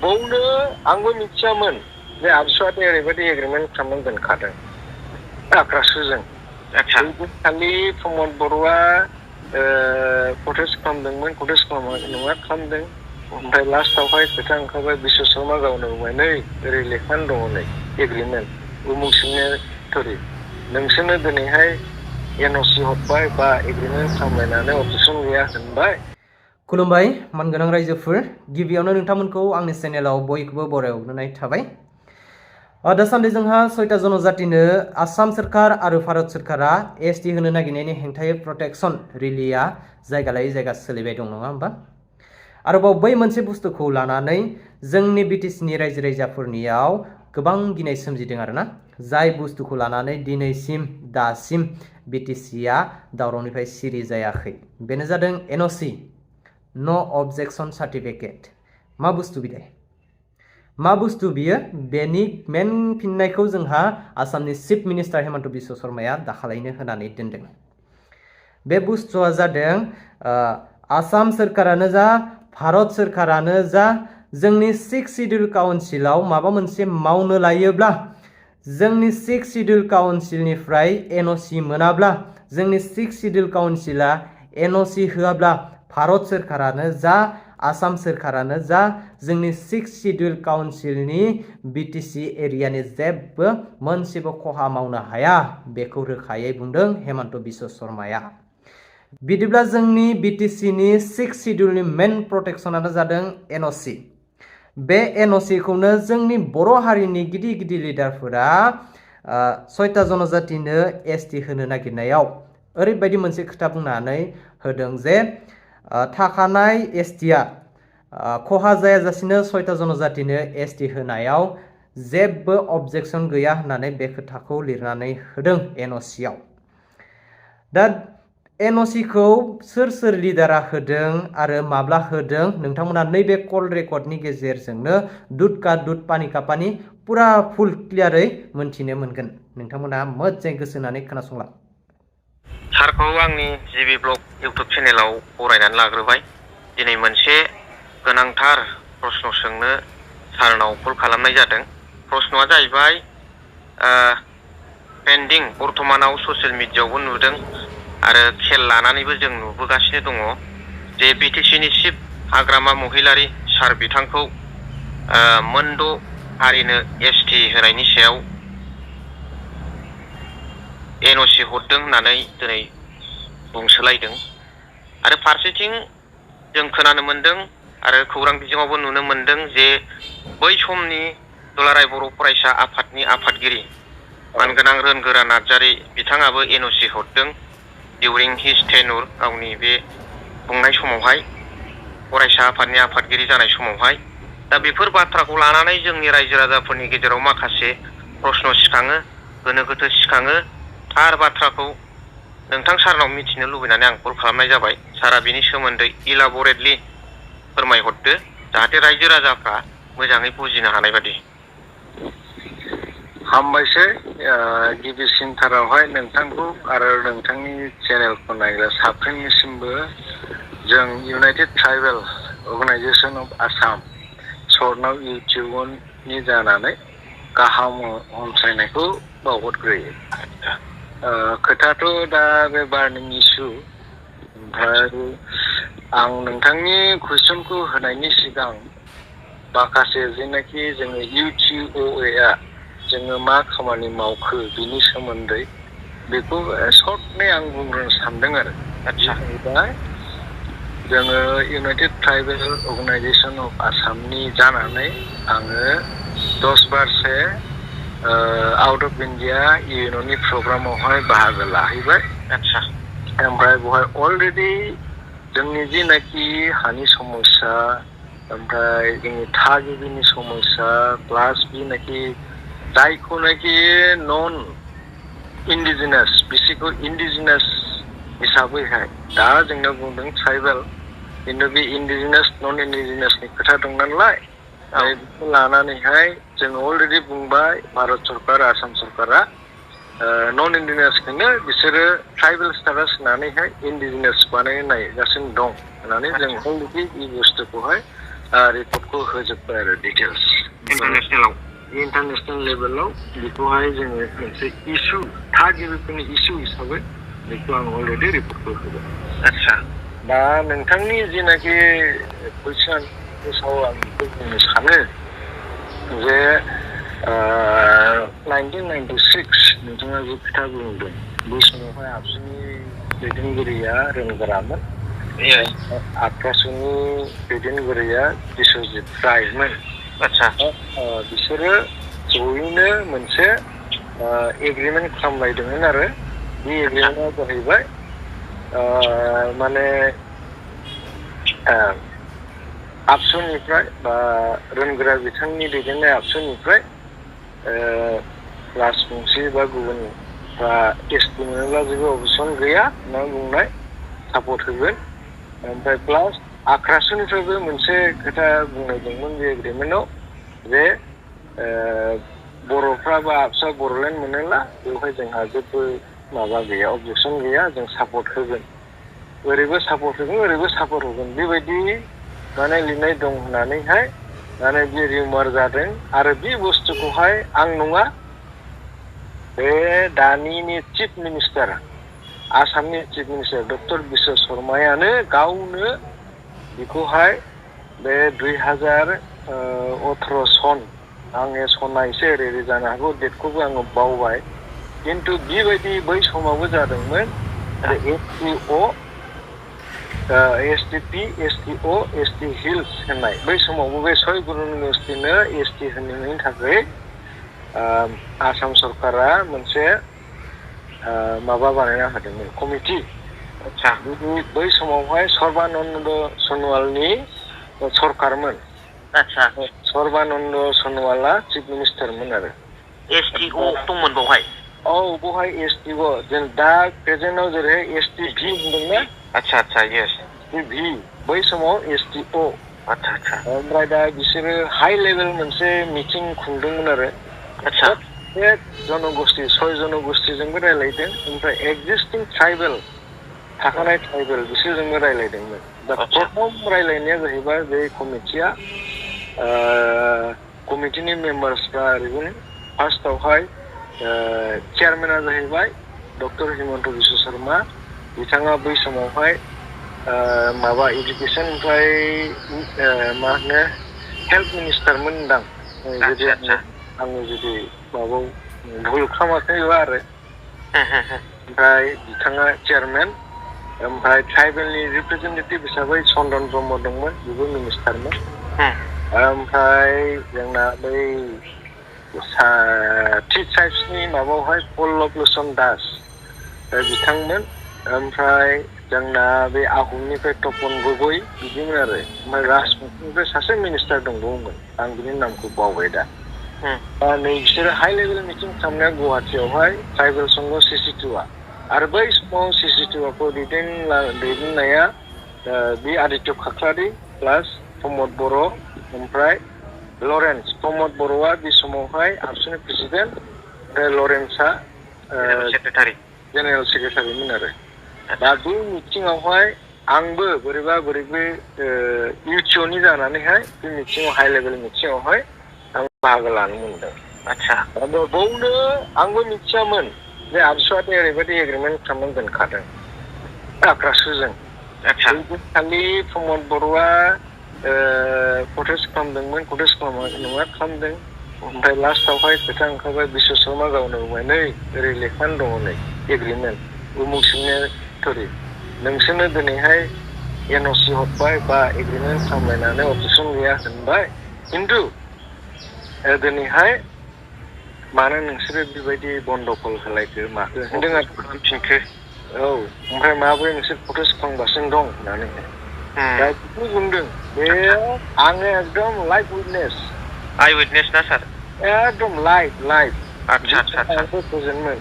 बावनो आंबो मिथियामोन जे आबसुवादि ओरैबायदि एग्रिमेन्ट खालामनानै दोनखादों आक्रासुजों। खालि प्रमद बर'आ कटेज खालामदोंमोन, कटेज खालामाखै नङा खालामदों। ओमफ्राय लास्टावहाय खोथा ओंखारबाय बिश्व शर्मा गावनो बुंबाय नै ओरै लेखानो दङ नै एग्रिमेन्ट उमुक सिगनेटरि नोंसोरनो दिनैहाय एनअसि हरबाय बा एग्रिमेन्ट खालामलायनानै अबजेक्सन गैया होनबाय। खुलुमबाय मानगोनां रायजोफोर, गिबियावनो नोंथांमोनखौ आंनि चेनेलाव बयखौबो बरायहरनाय थाबाय। दासान्दि जोंहा 6टा जनजातिनो आसाम सोरखार आरो भारत सोरखारा एसटि होनो नागिरनायनि हेंथायै प्रटेक्शन रेलिया जायगा लायै जायगा सोलिबाय दं नङा होमबा? आरोबाव बै मोनसे बुस्थुखौ लानानै जोंनि बिटिसिनि रायजो राजाफोरनियाव गोबां गिनाय सोमजिदों आरोना, जाय बुस्थुखौ लानानै दिनैसिम दासिम बिटिसिया दावरावनिफ्राय सिरि जायाखै। बेनो जादों एनअसि न' अबजेक्शन सार्टिफिकेट। मा बुस्थु बिलाय? मा बुस्थु बियो? बेनि मेन फिननायखौ जोंहा आसामनि चिफ मिनिस्टार हेमन्त बिश्व शर्माया दाखालिनो होनानै दोनदों। बे बुस्थुआ जादों आसाम सोरखारानो जा भारत सोरखारानो जा जोंनि 6 शिड्युल काउन्सिलाव माबा मोनसे मावनो लायोब्ला जोंनि 6 शिड्युल काउन्सिलनिफ्राय एनअसि मोनाब्ला, जोंनि 6 शिड्युल काउन्सिला एनअसि होआब्ला भारत सोरखारानो जा आसाम सोरखारानो जा जोंनि 6 शिड्युल काउन्सिलनि बिटिसि एरियानि जेबो मोनसेबो खहा मावनो हाया, बेखौ रोखायै बुंदों हेमन्त बिश्व शर्माया। बिदिब्ला जोंनि बिटिसिनि 6 शिड्युलनि मेन प्रटेक्शनानो जादों एनअसि। बे एनअसिखौनो जोंनि बर' हारिनि गिदिर गिदिर लिडारफोरा 6टा जनजातिनो एसटि होनो नागिरनायाव ओरैबायदि मोनसे खोथा बुंनानै होदों जे थाखानाय एसटिया खहा जायाजासिनो 6टा जनजातिनो एसटि होनायाव जेबो अबजेक्शन गैया होननानै बे खोथाखौ लिरनानै होदों एनअसियाव। दा एनअसिखौ सोर सोर लिडारा होदों आरो माब्ला होदों नोंथांमोना नैबे कल रेकर्डनि गेजेरजोंनो दुध का दुध पानी का पानी पुरा फुल क्लियारै मोनथिनो मोनगोन। नोंथांमोना मोजाङै गोसो होनानै खोनासंला। सारखौ आंनि जिबि ब्लग इउटुब चेनेलाव बरायनानै लाग्रोबाय। दिनै मोनसे गोनांथार प्रश्न सोंनो सारनाव कल खालामनाय जादों। प्रश्नआ जाहैबाय पेन्डिं बर्तमानाव ससियेल मिडियायावबो नुदों आरो खेल लानानैबो जों नुबोगासिनो दङ जे बिटिसिनि चिफ हाग्रामा महिलारि सार बिथांखौ मोनद' हारिनो एसटि होनायनि सायाव एनअसि हरदों होननानै दिनै बुंसोलायदों। आरो फारसेथिं जों खोनानो मोनदों आरो खौरां बिजोङावबो नुनो मोनदों जे बै समनि दुलाराय बर' फरायसा आफादनि आफादगिरि मानगोनां रोनगोरा नार्जारी बिथाङाबो एनअसि हरदों डिउरिं हिज टेनुर, गावनि बे बुंनाय समावहाय फरायसा आफादनि आफादगिरि जानाय समावहाय। दा बेफोर बाथ्राखौ लानानै जोंनि रायजो राजाफोरनि गेजेराव माखासे प्रश्न सिखाङो, गोनो गोथो सिखाङो। थार बाथ्राखौ नोंथां सारनाव मिथिनो लुबैनानै आं कल खालामनाय जाबाय। सारा बिनि सोमोन्दै इलाबरेटलि फोरमायहरदो जाहाथे रायजो राजाफ्रा मोजाङै बुजिनो हानाय बादि। हामबायसै गिबिसिनथारावहाय नोंथांखौ आरो नोंथांनि चेनेलखौ नायग्रा साफ्रोमनिसिमबो जों united tribal organisation of Assam सर्टनाव इउटिउबनि जानानै गाहाम हामलायनायखौ बावहरग्रोयो। खोथाथ' दा बे बार्निं इस्यु, ओमफ्राय आं नोंथांनि कुइसनखौ होनायनि सिगां माखासे जेनाखि जोङो इउटिउबआ जोङो मा खामानि मावखो बिनि सोमोन्दै बेखौ सर्टनै आं बुंग्रोनो सानदों आरो। जाहैबाय जोङो इउनाइटेड ट्राइबेल अर्गानाइजेसन अफ आसामनि जानानै आङो 10 बारसे आउट अफ इन्डिया इउएनअनि प्रग्रामावहाय बाहागो लाहैबाय। ओमफ्राय बेवहाय अलरेडि जोंनि जिनाखि हानि समस्या, ओमफ्राय जोंनि थागिबिनि समस्या, प्लास बिनाखि जायखौनाखि नन इन्डिजिनास बिसोरखौ इन्डिजिनास हिसाबैहाय दा जोंनो बुंदों ट्राइबेल, खिन्थु बे इन्डिजिनास नन इन्डिजिनासनि खोथा दं नालाय बेखौ लानानैहाय जों अलरेडि बुंबाय भारत सरकार आसाम सरकारा नन इन्डिजिनासखौनो बिसोरो ट्राइबेल स्टेटास होनानैहाय इन्डिजिनास बानायनो नागिरगासिनो दं होननानै जों अलरेडि बे बुस्थुखौहाय रिपर्टखौ होजोब्बाय आरो डिटेल्स इन्टारनेसनेलाव लेभेलाव बेखौहाय जोङो मोनसे इस्यु थागिबिफोरनि इस्यु हिसाबै बेखौ आं अलरेडि रिपर्टखौ होबाय। आदसा दा नोंथांनि जिनाखि कुइसन सायाव आं बेखौ बुंनो सानो जे 1996 नोंथाङा जे खोथा बुंदों बै समावहाय आबसुनि दैदेनगिरिया रोंगोरामोन। आक्रासुनि दैदेनगिरिया बिस्वजित रायमोन। आदसा बिसोरो जयैनो मोनसे एग्रिमेन्ट खालामलायदोंमोन आरो बे एग्रिमेन्टआ जाहैबाय माने आबसुनिफ्राय बा रोंगोरा बिथांनि दैदेननाय आबसुनिफ्राय राजबंसि बा गुबुनफ्रा एसटि मोनोब्ला जेबो अबजेक्सन गैया होनना बुंनाय सापर्ट होगोन। ओमफ्राय प्लास आक्रासुनिफ्रायबो मोनसे खोथा बुंनाय दंमोन बे एग्रिमेन्टआव जे बर'फ्रा बा आबसुआ बर'लेण्ड मोनोब्ला बेवहाय जोंहा जेबो माबा गैया अबजेक्सन गैया जों सापर्ट होगोन। ओरैबो सापर्ट होगोन ओरैबो सापर्ट होगोन बेबायदि माने लिरनाय दं होननानैहाय माने बे रिउमार जादों आरो बे बुस्थुखौहाय आं नङा बे दानिनि चिफ मिनिस्टार आसामनि चिफ मिनिस्टार डक्टर बिश्व शर्मायानो गावनो बेखौहाय बे 2018 सन आंनि सना एसे ओरै जानो हागौ डेटखौबो आङो बावबाय खिन्थु बेबायदि बै समावबो जादोंमोन एसटिपि एसटिअ एसटि हिल्स होननाय बै समावबो बे सयगुरु इउनिभारसिटिनो एसटि होनायनि थाखाय आसाम सरकारा मोनसे माबा बानायना होदोंमोन कमिटि। आदसा बै समावहाय सर्बानन्द सन'वालनि सरकारमोन। आदसा सर्बानन्द सन'वाला चिफ मिनिस्टारमोन आरो एसटिअ दंमोन बेवहाय। औ बेवहाय एसटिअ जों दा प्रेजेन्टआव जेरै एसटि भि होनदोंना। आदसा आदसा येस भि बै समाव एसटिअ। आदसा आदसा ओमफ्राय दा बिसोरो हाइ लेभेल मोनसे मिटिं खुंदोंमोन आरो आदसा बे जनगोष्ठी 6 जनगोष्ठीजोंबो रायलायदों ओमफ्राय एक्जिस्टिं ट्राइबेल थाखानाय ट्राइबेल बिसोरजोंबो रायलायदोंमोन। दा प्रथम रायलायनाया जाहैबाय बे कमिटिया कमिटिनि मेम्बार्सफ्रा ओरैनो फार्स्टआवहाय चेयारमेना जाहैबाय डक्टर हिमन्त बिश्व शर्मा बिथाङा बै समावहाय माबा इडुकेसन ओमफ्राय मा होनो हेल्थ मिनिस्टारमोन दां जुदि आङो जुदि माबायाव भुल खालामाखैबा आरो ओमफ्राय बिथाङा चेयारमेन ओमफ्राय ट्राइबेलनि रिप्रेजेन्टेटिभ हिसाबै चन्दन ब्रह्म दंमोन बेबो मिनिस्टारमोन। ओमफ्राय जोंना बै थि ट्राइब्सनि माबायावहाय पल्लभ लोचन दास बिथांमोन ओमफ्राय जोंना बे आहमनिफ्राय तपन गगৈ बिदिमोन आरो ओमफ्राय राजबंसिनिफ्राय सासे मिनिस्टार दंबावोमोन आं बिनि नामखौ बावबाय दा। नै बिसोरो हाइ लेभेल मिटिं खालामनाया गुवाहाटियावहाय ट्राइबेल संघ सिसिटुआ आरो बै समाव सिसिटुआखौ दैदेननाया बे आदित्य खाख्लारि प्लास प्रमद बर' ओमफ्राय लरेन्स प्रमद बर'आ बे समावहाय आबसुनि प्रेसिडेन्ट ओमफ्राय लरेन्सआ जेनेरेल सेक्रेटारिमोन आरो दा बे मिटिङावहाय आंबो बोरैबा इउटिअनि जानानैहाय बे मिटिङाव हाइ लेभेल मिटिङावहाय आं बाहागो लानो मोनदों। आदसा बावनो आंबो मिथियामोन जे आबसुआथ ओरैबायदि एग्रिमेन्ट खालामनानै दोनखादों आक्रासुजों। खालि प्रमद बर'आ कटेस्ट खालामदोंमोन कटेस्ट नङा खालामदों ओमफ्राय लास्टावहाय खोथा ओंखारबाय बिश्व शर्मा गावनो बुंबाय नै ओरै लेखानो दङ नै एग्रिमेन्ट उमुक सिगनेटरि नोंसोरनो दिनैहाय एनअसि हरबाय बा एग्रिमेन्ट खालामलायनानै अबजेक्सन गैया होनबाय खिन्थु दिनैहाय मानो नोंसोरो बेबायदि बन्द'कल होलायखो माखो होनदों आरो खालामफिनखो औ ओमफ्राय माबोरै नोंसोर प्रटेस्ट खालामगासिनो दं होननानै दा बेखौ बुंदों बे आङो एकदम लाइभ उइटनेस आइ उइटनेस ना सार एकदम लाइभ आदसा प्रेजेन्टमोन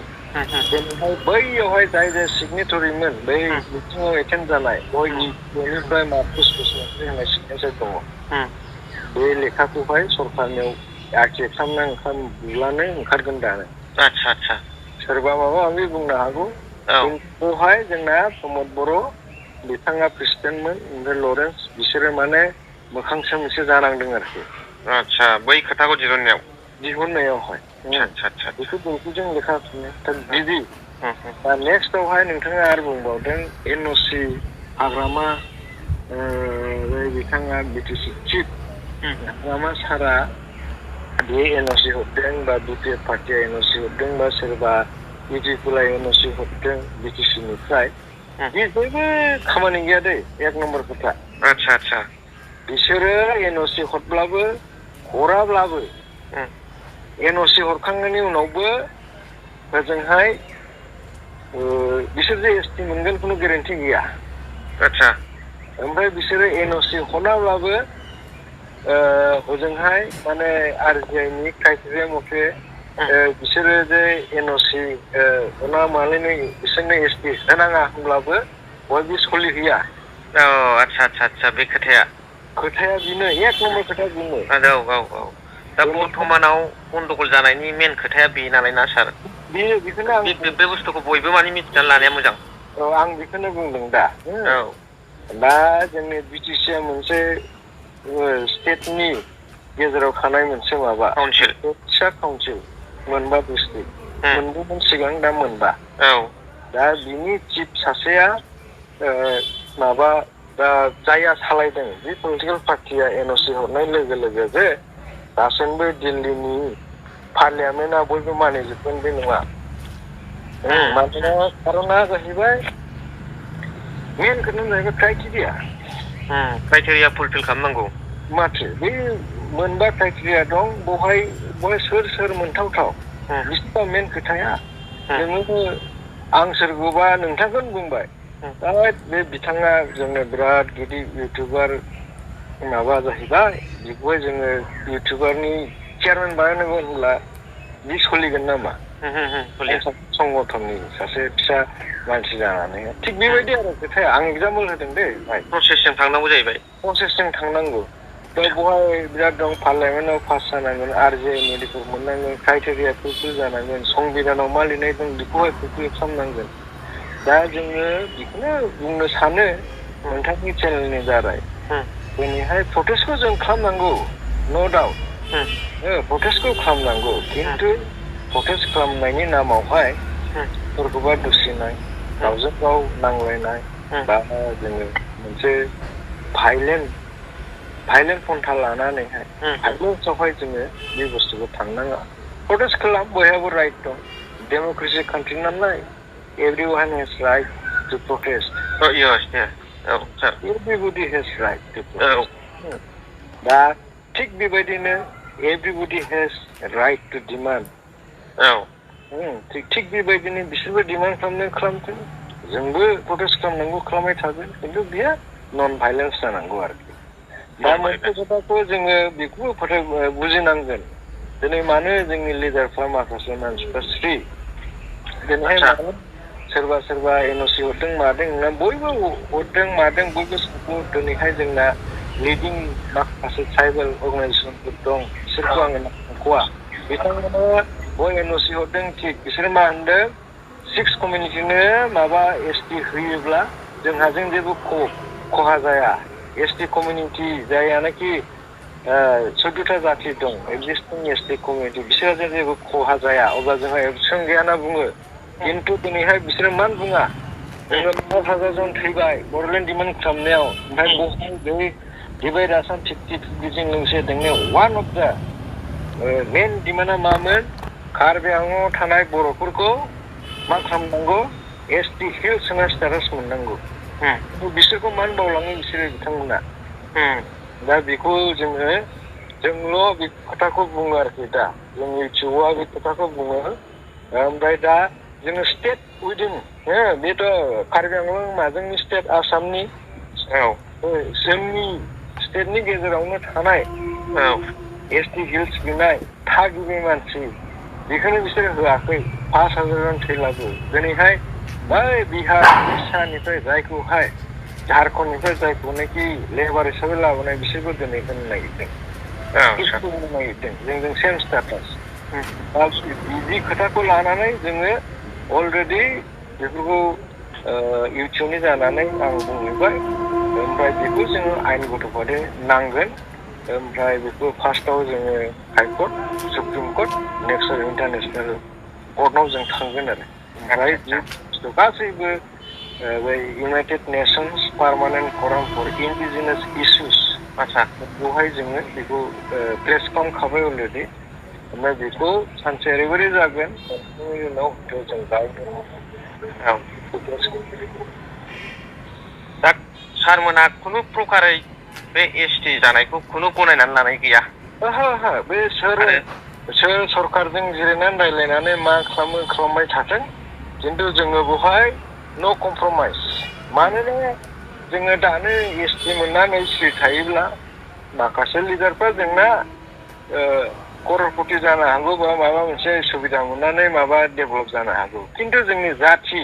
दिनैहाय बैयावहाय जाय जाय सिगनेटरिमोन बै मिटिङाव एटेन्ड जानाय बयनिफ्राय मार्कुस बसुमतारी होननाय सिगनेचार दङ बे लेखाखौहाय सरकारनियाव आखिर खालामब्लानो ओंखारगोन दानो। आदसा सोरबा माबा माबि बुंनो हागौ बेवहाय जोंना प्रमद बर' बिथाङा प्रेसिडेन्टमोन ओमफ्राय लरेन्स बिसोरो माने मोखांसो मोनसे जानांदों आरोखि आदसा बै खोथाखौ दिहुननायावहाय आदसा बेखौ जों लेखा बिदि दा नेक्स्टआवहाय नोंथाङा आरो बुंबावदों एनअसि हाग्रामा बिथाङा बिटिसि चिफ हाग्रामा सारा बे एनअसि हरदों बा बिपिएफ पार्टिया एनअसि हरदों बा सोरबा इउडिएफआ एनअसि हरदों बिटिसिनिफ्राय बे जेबो खामानि गैया दै एक नम्बर खोथा आदसा बिसोरो एनअसि हरब्लाबो हराब्लाबो एनअसि हरखांनायनि उनावबो ओजोंहाय बिसोर जे एसटि मोनगोन खुनु गेरेन्टि गैया आदसा ओमफ्राय बिसोरो एनअसि हराब्लाबो ओजोंहाय माने आरजिआइनि क्राइटेरिया मथे बिसोरो जे एनअसि हरा मालायनो बिसोरनो एसटि होनाङा होनब्लाबो बयबो सोलिहैया आदसा बे खोथाया बेनो एक नम्बर खोथा बेनो औ दा बर्थमानाव गन्डगल जानायनि मेन खोथाया बे नालाय ना सार बेखौनो आं बे बुस्थुखौ बयबो माने मिथिनानै लानाया मोजां आं बेखौनो बुंदों दा दा जोंनि बिटिसिआ मोनसे स्टेटनि गेजेराव थानाय मोनसे माबा काउन्सिल फिसा काउन्सिल मोनबा डिस्ट्रिक्ट मोनबोमोन सिगां दा मोनबा दा बिनि चिफ सासेया माबा दा जायहा सालायदों बे पलिटिकेल पार्टिया एनअसि हरनाय लोगो लोगो जे दासिमबो दिल्लीनि पार्लियामेन्टआ बयबो मानिजोबगोन बे नङा मानोना खारना जाहैबाय मेन खोथायानो जाहैबाय क्राइटेरिया फुलफिल खालामनांगौ माथो बे मोनबा क्राइटेरिया दं बहाय सोर मोनथावथाव बिसिबा मेन खोथाया नोङो आं सोरखौबा नोंथांखौनो बुंबाय दा बे बिथाङा जोंनो बिराद गिदिर इउटुबार माबा जाहैबाय बेखौहाय जोङो इउटुबारनि चेयारमेन बानायनांगौ होनब्ला बे सोलिगोन नामा संगठननि सासे फिसा मानसि जानानै थिग बेबायदि आरो खोथाया आं एगजाम्पल होदों दे प्रसेसजों थांनांगौ जाहैबाय प्रसेसजों थांनांगौ दा बहाय बिराद दं पार्लियामेन्टआव पास जानांगोन आरजिआइ मेडिकेल मोननांगोन क्राइटेरिया फुलफिल जानांगोन संबिधानाव मा लिरनाय दं बेखौहाय फुलफिल खालामनांगोन दा जोङो बेखौनो बुंनो सानो नोंथांनि चेनेलनि दारै दिनैहाय प्रटेस्टखौ जों खालामनांगौ नो डाउट प्रटेस्टखौ खालामनांगौ खिन्थु प्रटेस्ट खालामनायनि नामावहाय सोरखौबा दुसिनाय गावजों गाव नांलायनाय बा जोङो मोनसे भाइलेन्ट पन्था लानानैहाय भाइलेन्सआवहाय जोङो बे बुस्थुखौ थांनाङा प्रटेस्ट खालाम बयहाबो राइट दं डेम'क्रेसि कान्ट्रि नालाय everyone has right to protest. Yes. Sir. Everybody has right to protest. दा थिग बेबायदिनो everybody has right to demand. थिग बेबायदिनो बिसोरबो डिमान्ड खालामथों जोंबो प्रटेस्ट खालामनांगौ खालामबाय थागोन खिन्थु बेयो नन भाइलेन्स जानांगौ आरोखि दा मोनसे खोथाखौ जोङो बेखौबो बुजिनांगोन दिनै मानो जोंनि लिडारफ्रा माखासे मानसिफ्रा दिनैहाय मानो सोरबा एनअसि हरदों मादों बयबो हरदों मादों बयबो सापर्ट दिनैहाय जोंना लिडिं माखासे ट्राइबेल अर्गानाइजेसनफोर दं बिसोरखौ आङो नांख'वा बिथांमोना बय एनअसि हरदों थिग बिसोरो मा होनदों 6 कमिउनिटिनो माबा एसटि होयोब्ला जोंहा जों जेबो खहा जाया एसटि कमिउनिटि जायानाखि 14टा जाति दं एक्जिस्टिं एसटि कमिउनिटि बिसोरहा जेबो खहा जाया अब्ला जोंहा एबसुं गैया होनना बुङो खिन्थु दिनैहाय बिसोरो मान बुङा जोङो 5,000 जन थैबाय बड'लेण्ड डिमान्ड खालामनायाव ओमफ्राय बहाय बे डिभाइड आसाम 52जों लोगोसे जोंनि वान अफ दा मेन डिमान्डआ मामोन कार्बि आंलंआव थानाय बर'फोरखौ मा खालामनांगौ एसटि हिल्स होनना स्टेटास मोननांगौ बिसोरखौ मान बावलाङो बिसोरो बिथांमोना दा बेखौ जोंल' बे खोथाखौ बुङो आरोखि दा जों इउटुबाव बे खोथाखौ बुङो ओमफ्राय दा जोङो स्टेट उइदिन बेथ' कार्बि आंलं मा जोंनि स्टेट आसामनि जोंनि स्टेटनि गेजेरावनो थानाय एसटि हिल्स बिनाय थागिबि मानसि बेखौनो बिसोर होआखै 5,000 जन थैलाबो दिनैहाय बै बिहार उड़िसानिफ्राय जायखौहाय झारखन्डनिफ्राय जायखौनाखि लेबार हिसाबै लाबोनाय बिसोरबो दिनै होनो नागिरदों जोंजों सेम स्टेटास बिदि खोथाखौ लानानै जोङो अलरेडि बेफोरखौ इउटुबनि जानानै आं बुंहैबाय ओमफ्राय बेखौ जोङो आयेनगत भाबै नांगोन ओमफ्राय बेखौ फार्स्टआव जोङो High Court supreme court next international कर्टआव जों थांगोन आरो ओमफ्राय बे गासैबो बै United nations permanent फराम four इन्डिजिनास issues बेवहाय जोङो बेखौ प्लेस खालामखाबाय अलरेडि ओमफ्राय बेखौ सानसे ओरैबायदि जागोन बेनि उनाव जों दा सारमोनहा खुनु प्रकारै बे एसटि जानायखौ खुनु गनायनानै लानाय गैया बे सोर सरकारजों जिरायनानै रायज्लायनानै मा खालामबाय थाथों खिन्थु जोङो बेवहाय नो कमप्रमाइज मानोना जोङो दानो एसटि मोननानै सिरि थायोब्ला माखासे लिडारफ्रा जोंना कररपति जानो हागौ बा माबा मोनसे सुबिदा मोननानै माबा डेभेलप जानो हागौ खिन्थु जोंनि जाथि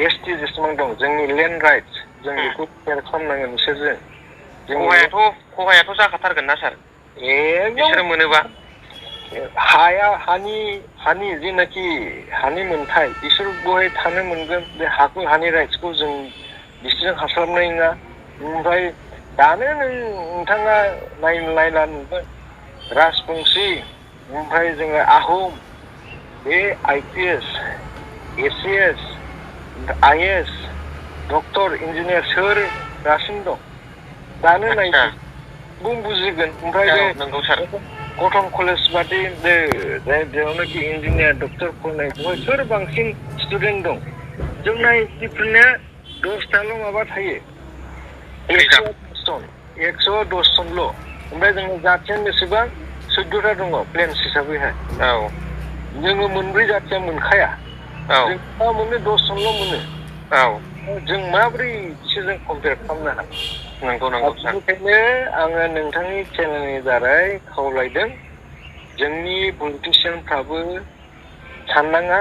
एसटि जेसेबां दं जोंनि लेन्ड राइट्स जों बेखौ केयार खालामनांगोन बिसोरजों खहायाथ' जाखाथारगोन ना सार बिसोरो मोनोबा हानि जेनाखि हानि मोनथाय बिसोर बहाय थानो मोनगोन बे हानि राइट्सखौ जों बिसोरजों हास्लाबनाय नङा ओमफ्राय दानो नोंथाङा नायला नुगोन राजबंसि ओमफ्राय जोङो आहम बे IPS ACS IS doctor engineer सोर दासिम दं दानो नायनो बुजिगोन ओमफ्राय कटन कलेज बादि जेरावनाखि इन्जिनियार डक्टर फरायनाय बेवहाय सोर बांसिन स्टुडेन्ट दं जोंना एसटिफोरना 10टाल' माबा थायो 110 जनल' ओमफ्राय जोङो जाथिया बेसेबां 14टा दङ प्लेन्स हिसाबैहाय जोङो मोनब्रै जाथिया मोनखाया जों मा मोनो 10 जनल' मोनो जों माबोरै बिसोरजों कम्पेयार खालामनो हागोन बेनिखायनो आङो नोंथांनि चेनेलनि दारै खावलायदों जोंनि पलिटिसियानफ्राबो साननाङा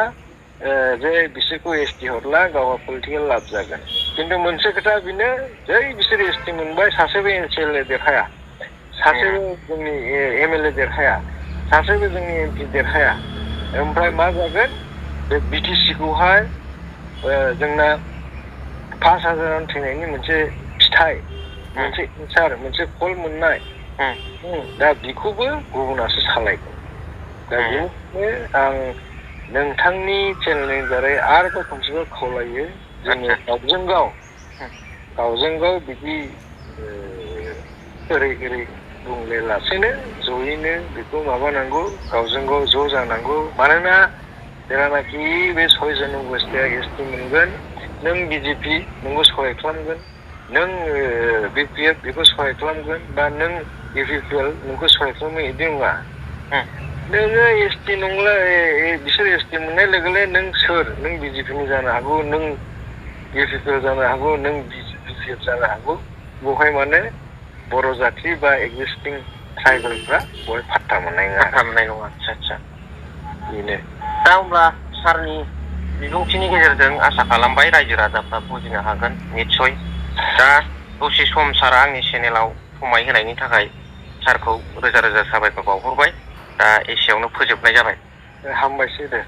जे बिसोरखौ एसटि हरला गावहा पलिटिकेल लाब जागोन खिन्थु मोनसे खोथा बेनो जै बिसोर एसटि मोनबाय सासेबो एनसिएलए देरहाया सासेबो जोंनि एमएलए देरहाया सासेबो जोंनि एमपि देरहाया ओमफ्राय मा जागोन बे बिटिसिखौहाय जोंना 5,000 थैनायनि मोनसे फिथाइ मोनसे एन्सार मोनसे फल मोननाय दा बेखौबो गुबुनासो सालायगोन दा बेनिखायनो आं नोंथांनि चेनेलनि दारै आरोबाव खनसेबाव खावलायो जोङो गावजों गाव बिदि ओरै बुंलायालासेनो जयैनो बेखौ माबानांगौ गावजों गाव ज' जानांगौ मानोना जेरानाखि बे 6 जन अगस्टआ एसटि मोनगोन नों बिजेपि नोंखौ सहाय खालामगोन नों बिपिएफ बेखौ सहाय खालामगोन बा नों इउपिपिएल नोंखौ सहाय खालामो बिदि नङा नोङो एसटि नंला बिसोर एसटि मोननाय लोगो लोगो नों सोर नों बिजेपिनि जानो हागौ नों इउपिपिएल जानो हागौ नों बिपिएफ जानो हागौ बेवहाय माने बर' जाथि बा एक्जिस्टिं ट्राइबेलफ्रा बेवहाय फात्ता मोननाय नङा आदसा बेनो दा अब्ला सारनि बिबुंथिनि गेजेरजों आसा खालामबाय रायजो राजाफ्रा बुजिनो हागोन निस्सय दा दसे सम सारा आंनि चेनेलाव समाय होनायनि थाखाय सारखौ रोजा रोजा साबायखर बावहरबाय दा एसेयावनो फोजोबनाय जाबाय हामबायसै दे